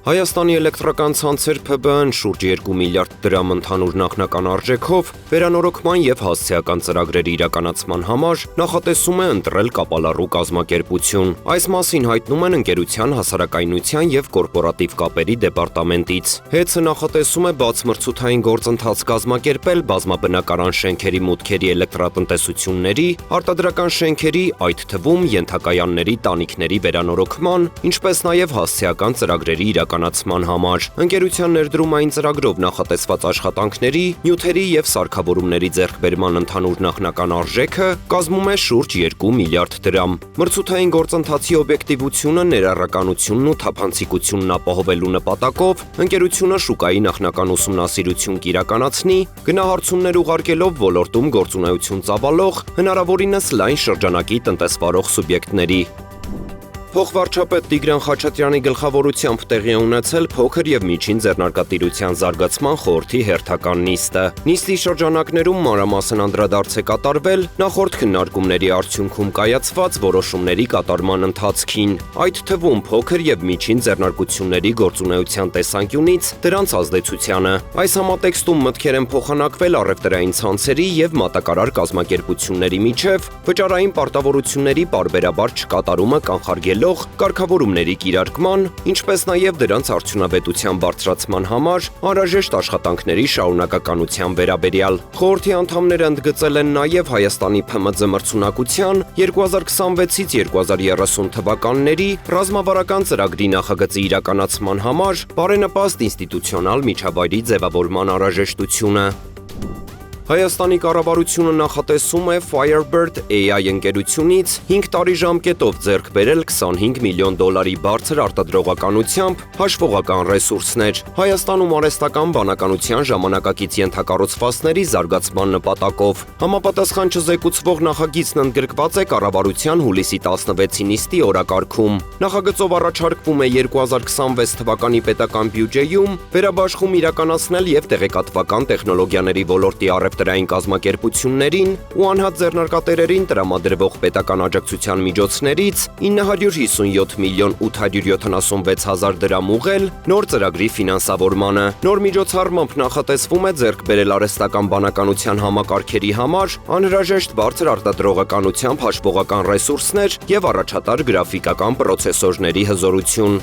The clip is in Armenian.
Հայաստանի էլեկտրական ցանցեր ՓԲԸ-ն շուրջ 2 միլիարդ դրամ ընդհանուր նախնական արժեքով վերանորոգման եւ հասցեական ծրագրերի իրականացման համար նախատեսում է ընտրել կապալառու կազմակերպություն։ Այս մասին հայտնում են ընկերության հասարակայնության եւ կորպորատիվ կապերի դեպարտամենտից։ ՀԵՑ-ը նախատեսում է բացմրցութային գործընթաց կազմակերպել բազմաբնակարան շենքերի մուտքերի էլեկտրատնտեսությունների, արտադրական շենքերի, այդ թվում ենթակայանների տանիքների վերանորոգման, ինչպես նաեւ հասցեական ծրագրերի իրականացման համար։ Ընկերության ներդրումային ծրագրով նախատեսված աշխատանքների, նյութերի եւ սարքավորումների ձեռքբերման ընդհանուր նախնական արժեքը կազմում է շուրջ 2 միլիարդ դրամ։ Մրցութային գործընթացի օբյեկտիվությունը, ներառականությունն ու թափանցիկությունն ապահովելու նպատակով ընկերությունը շուկայի նախնական ուսումնասիրություն կիրականացնի, գնահարցումներ ուղարկելով ոլորտում գործունեություն ծավալող հնարավորինս լայն շրջանակի տնտեսվարող սուբյեկտների։ Փոխվարչապետ Տիգրան Խաչատրյանի գլխավորությամբ տեղի է ունեցել փոքր եւ միջին ձեռնարկատիրության զարգացման խորհրդի հերթական նիստը։ Նիստի շրջանակներում մանրամասն անդրադարձ է կատարվել նախորդ քննարկումների արդյունքում կայացված որոշումների կատարման ընթացքին, այդ թվում փոքր եւ միջին ձեռնարկությունների գործունեության տեսանկյունից դրանց ազդեցությանը։ Այս համատեքստում մտքեր են փոխանակվել առևտրային ցանցերի եւ մատակարար կազմակերպությունների միջև վճարային պարտավորությունների պարբերաբար չկատարումը կանխարգելող կարգավորումների կիրարկման, ինչպես նաև դրանց արդյունավետության բարձրացման համար անհրաժեշտ աշխատանքների շարունակականության վերաբերյալ։ Խորհրդի անդամները ընդգծել են նաև Հայաստանի ՓՄԶ մրցունակության 2026-ից 2030 թվականների ռազմավարական ծրագրի նախագծի իրականացման համար բարենպաստ ինստիտուցիոնալ միջավայրի ձևավորման անհրաժեշտությունը։ Հայաստանի կառավարությունը նախատեսում է Firebird AI ընկերությունից 5 տարի ժամկետով ձեռք բերել $25 միլիոն բարձր արտադրողականությամբ հաշվողական ռեսուրսներ Հայաստանում արհեստական բանականության ժամանակակից ենթակառուցվածքների զարգացման նպատակով։ Համապատասխան չզեկուցվող նախագիծն ընդգրկված է կառավարության հուլիսի 16-ի նիստի օրակարգում։ Նախագծով առաջարկվում է 2026 թվականի պետական բյուջեում վերաբաշխում իրականացնել եւ տեղեկատվական տեխնոլոգիաների ոլորտի տրային կազմակերպություններին ու անհատ ձեռնարկատերերին տրամադրվող պետական աջակցության միջոցներից 957 միլիոն 876 հազար դրամ ուղղել նոր ծրագրի ֆինանսավորմանը։ Նոր միջոցառմամբ նախատեսվում է ձեռք բերել արհեստական բանականության համակարգերի համար անհրաժեշտ բարձր արտադրողականությամբ հաշվողական ռեսուրսներ եւ առաջատար գրաֆիկական պրոցեսորների հզորություն։